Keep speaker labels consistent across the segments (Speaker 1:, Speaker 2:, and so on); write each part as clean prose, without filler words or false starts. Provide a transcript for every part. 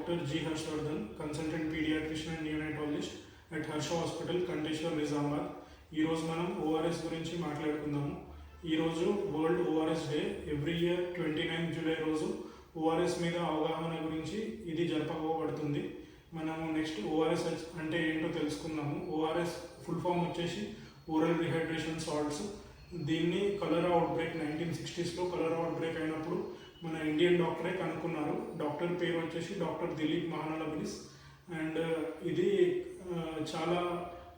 Speaker 1: Dr. G. Harshvardhan, consultant pediatrician and neonatologist at Harsha Hospital, Kanteshwar, Nizamabad. ఈ రోజు మనం ORS గురించి మాట్లాడుకుందాము. ఈరోజు world ORS day. Every year 29 July రోజు ఓఆర్ఎస్ మీద అవగాహన గురించి ఇది జరపబడుతుంది. మనము నెక్స్ట్ ఓఆర్ఎస్ అంటే ఏంటో తెలుసుకుందాము. ఓఆర్ఎస్ ఫుల్ ఫామ్ వచ్చేసి ఓరల్ రీహైడ్రేషన్ సాల్ట్స్. దీన్ని కలరా అవుట్బ్రేక్ 1960s కలరా అవుట్బ్రేక్ అయినప్పుడు మన ఇండియన్ డాక్టరే కనుక్కున్నారు. డాక్టర్ పేరు వచ్చేసి డాక్టర్ దిలీప్ మహానలబిస్. అండ్ ఇది చాలా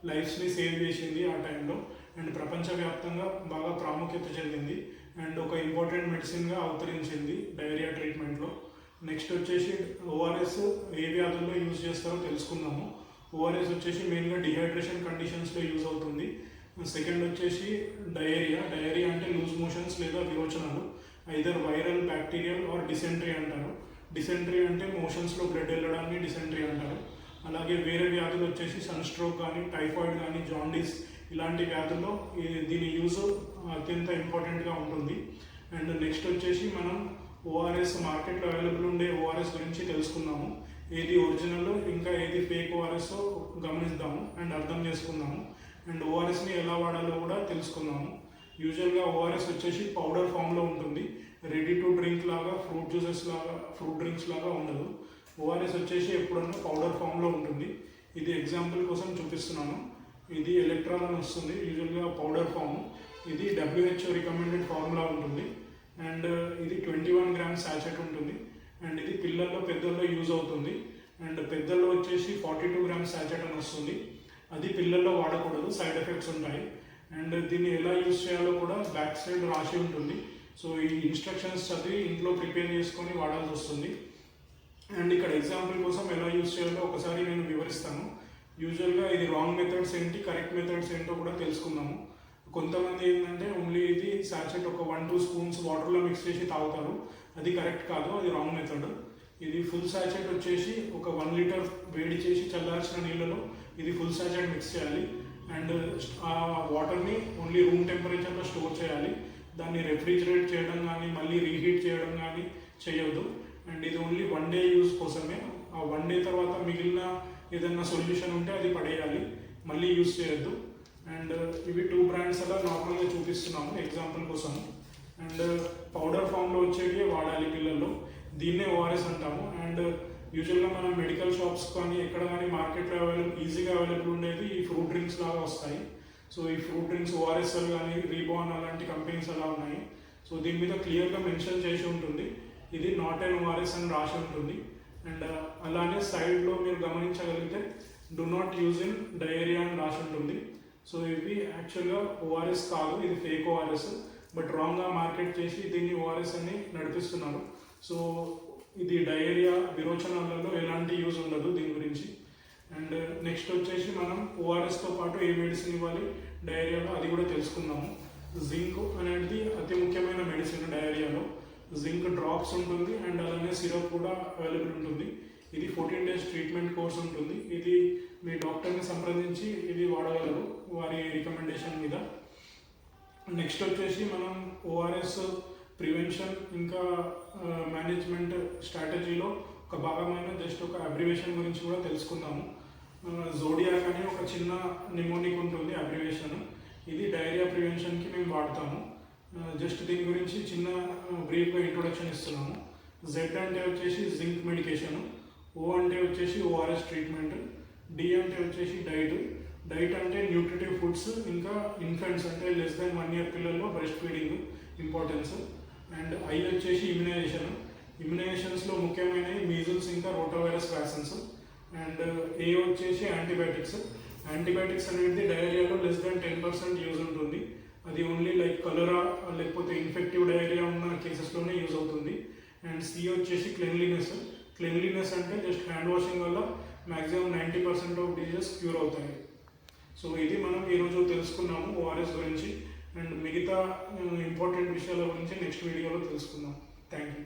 Speaker 1: లైఫ్స్ని సేవ్ చేసింది ఆ టైంలో. అండ్ ప్రపంచవ్యాప్తంగా బాగా ప్రాముఖ్యత చెందింది అండ్ ఒక ఇంపార్టెంట్ మెడిసిన్గా అవతరించింది డయేరియా ట్రీట్మెంట్లో. నెక్స్ట్ వచ్చేసి ఓఆర్ఎస్ ఏ వ్యాధుల్లో యూజ్ చేస్తారో తెలుసుకుందాము. ఓఆర్ఎస్ వచ్చేసి మెయిన్గా డిహైడ్రేషన్ కండిషన్స్లో యూజ్ అవుతుంది. సెకండ్ వచ్చేసి డయేరియా అంటే లూజ్ మోషన్స్ లేదా విరోచనాలు, either viral, bacterial or dysentery అంటారు. డిసెంట్రీ అంటే మోషన్స్లో బ్లడ్ వెళ్ళడాన్ని డిసెంట్రీ అంటారు. అలాగే వేరే వ్యాధులు వచ్చేసి సన్ స్ట్రోక్ కానీ, టైఫాయిడ్ కానీ, జాండీస్ ఇలాంటి వ్యాధుల్లో దీని యూజ్ అత్యంత ఇంపార్టెంట్గా ఉంటుంది. అండ్ నెక్స్ట్ వచ్చేసి మనం ఓఆర్ఎస్ మార్కెట్లో అవైలబుల్ ఉండే ఓఆర్ఎస్ గురించి తెలుసుకుందాము. ఏది ఒరిజినల్ ఇంకా ఏది ఫేక్ ఓఆర్ఎస్ గమనిద్దాము అండ్ అర్థం చేసుకుందాము. అండ్ ఓఆర్ఎస్ని ఎలా వాడాలో కూడా తెలుసుకుందాము. యూజువల్గా ఓఆర్ఎస్ వచ్చేసి పౌడర్ ఫామ్లో ఉంటుంది. రెడీ టు డ్రింక్ లాగా, ఫ్రూట్ జ్యూసెస్ లాగా, ఫ్రూట్ డ్రింక్స్ లాగా ఉండదు. ఓఆర్ఎస్ వచ్చేసి ఎప్పుడన్నా పౌడర్ ఫామ్లో ఉంటుంది. ఇది ఎగ్జాంపుల్ కోసం చూపిస్తున్నాను. ఇది ఎలక్ట్రాల్ అని వస్తుంది, యూజువల్గా పౌడర్ ఫామ్. ఇది WHO రికమెండెడ్ ఫార్ములా ఉంటుంది. అండ్ ఇది 21 grams సాచెట్ ఉంటుంది. అండ్ ఇది పిల్లల్లో, పెద్దల్లో యూజ్ అవుతుంది. అండ్ పెద్దల్లో వచ్చేసి 42 grams సాచెట్ అని వస్తుంది. అది పిల్లల్లో వాడకూడదు, సైడ్ ఎఫెక్ట్స్ ఉంటాయి. అండ్ దీన్ని ఎలా యూజ్ చేయాలో కూడా బ్యాక్ సైడ్ రాసి ఉంటుంది. సో ఈ ఇన్స్ట్రక్షన్స్ చదివి ఇంట్లో ప్రిపేర్ చేసుకొని వాడాల్సి వస్తుంది. అండ్ ఇక్కడ ఎగ్జాంపుల్ కోసం ఎలా యూజ్ చేయాలో ఒకసారి నేను వివరిస్తాను. యూజువల్గా ఇది రాంగ్ మెథడ్స్ ఏంటి, కరెక్ట్ మెథడ్స్ ఏంటో కూడా తెలుసుకుందాము. కొంతమంది ఏంటంటే ఓన్లీ ఇది సాచెట్ ఒక 1-2 స్పూన్స్ వాటర్లో మిక్స్ చేసి తాగుతారు. అది కరెక్ట్ కాదు, అది రాంగ్ మెథడ్. ఇది ఫుల్ సాచెట్ వచ్చేసి ఒక 1 లీటర్ వేడి చేసి చల్లార్చిన నీళ్ళలో ఇది ఫుల్ సాచెట్ మిక్స్ చేయాలి. అండ్ ఆ వాటర్ని ఓన్లీ రూమ్ టెంపరేచర్లో స్టోర్ చేయాలి. దాన్ని రెఫ్రిజిరేట్ చేయడం కానీ, మళ్ళీ రీహీట్ చేయడం కానీ చేయొద్దు. అండ్ ఇది ఓన్లీ 1 day యూజ్ కోసమే. ఆ 1 day తర్వాత మిగిలిన ఏదైనా సొల్యూషన్ ఉంటే అది పడేయాలి, మళ్ళీ యూజ్ చేయొద్దు. అండ్ ఇవి 2 బ్రాండ్స్ అలా నార్మల్గా చూపిస్తున్నాము ఎగ్జాంపుల్ కోసం. అండ్ పౌడర్ ఫామ్లో వచ్చేవి వాడాలి పిల్లల్లో. దీన్నే ఓఆర్ఎస్ అంటాము. అండ్ యూజువల్గా మనం మెడికల్ షాప్స్ కానీ ఎక్కడ కానీ మార్కెట్లో ఈజీగా అవైలబుల్ ఉండేది ఈ ఫ్రూట్ డ్రింక్స్ లాగా వస్తాయి. సో ఈ ఫ్రూట్ డ్రింక్స్ ఓఆర్ఎస్ఎల్ కానీ, రీబాన్ అలాంటి కంపెనీస్ అలా ఉన్నాయి. సో దీని మీద క్లియర్గా మెన్షన్ చేసి ఉంటుంది, ఇది నాట్ అండ్ ఓఆర్ఎస్ అని రాసి ఉంటుంది. అండ్ అలానే సైడ్లో మీరు గమనించగలిగితే do not use in diarrhoea అని రాసి ఉంటుంది. సో ఇవి యాక్చువల్గా ఓఆర్ఎస్ కాదు, ఇది ఫేక్ ఓఆర్ఎస్. బట్ రాంగ్గా మార్కెట్ చేసి దీన్ని ఓఆర్ఎస్ అని నడిపిస్తున్నారు. సో ఇది డయేరియా, విరోచనాలలో ఎలాంటి యూజ్ ఉండదు దీని గురించి. అండ్ నెక్స్ట్ వచ్చేసి మనం ఓఆర్ఎస్తో పాటు ఏ మెడిసిన్ ఇవ్వాలి డయేరియాలో అది కూడా తెలుసుకుందాము. జింక్ అనేది అతి ముఖ్యమైన మెడిసిన్ డయేరియాలో. జింక్ డ్రాప్స్ ఉంటుంది అండ్ అలానే సిరప్ కూడా అవైలబుల్ ఉంటుంది. ఇది 14 days ట్రీట్మెంట్ కోర్స్ ఉంటుంది. ఇది మీ డాక్టర్ని సంప్రదించి ఇది వాడగలరు వారి రికమెండేషన్ మీద. నెక్స్ట్ వచ్చేసి మనం ఓఆర్ఎస్ ప్రివెన్షన్ ఇంకా మేనేజ్మెంట్ స్ట్రాటజీలో ఒక భాగమైన జస్ట్ ఒక అబ్రివేషన్ గురించి కూడా తెలుసుకుందాము. జోడియాక్ అని ఒక చిన్న నిమోనిక్ ఉంటుంది అబ్రివేషన్. ఇది డయేరియా ప్రివెన్షన్కి మేము వాడతాము. జస్ట్ దీని గురించి చిన్న బ్రీఫ్గా ఇంట్రొడక్షన్ ఇస్తున్నాము. జెడ్ అంటే వచ్చేసి జింక్ మెడికేషన్, ఓ అంటే వచ్చేసి ఓఆర్ఎస్ ట్రీట్మెంట్, డి అంటే వచ్చేసి డైట్ అంటే న్యూట్రిటివ్ ఫుడ్స్, ఇంకా ఇన్ఫెంట్స్ అంటే లెస్ దాన్ 1 year పిల్లల్లో breast feeding importance. And I వచ్చేసి ఇమ్యునైజేషన్స్లో ముఖ్యమైనవి మీజిల్స్ ఇంకా రోటావైరస్ వ్యాక్సిన్స్. అండ్ ఏ వచ్చేసి యాంటీబయాటిక్స్ అనేది డయేరియాలో లెస్ దాన్ 10% యూజ్ ఉంటుంది. అది ఓన్లీ లైక్ కలరా లేకపోతే ఇన్ఫెక్టివ్ డయేరియా ఉన్న కేసెస్లోనే యూజ్ అవుతుంది. అండ్ సి వచ్చేసి క్లెన్లీనెస్ అంటే జస్ట్ హ్యాండ్ వాషింగ్ వల్ల మ్యాక్సిమం 90% ఆఫ్ డిజీజెస్ క్యూర్ అవుతాయి. సో ఇది మనం ఈరోజు తెలుసుకున్నాము ఓఆర్ఎస్ గురించి. అండ్ మిగతా ఇంపార్టెంట్ విషయాల గురించి నెక్స్ట్ వీడియోలో తెలుసుకుందాం. Thank you.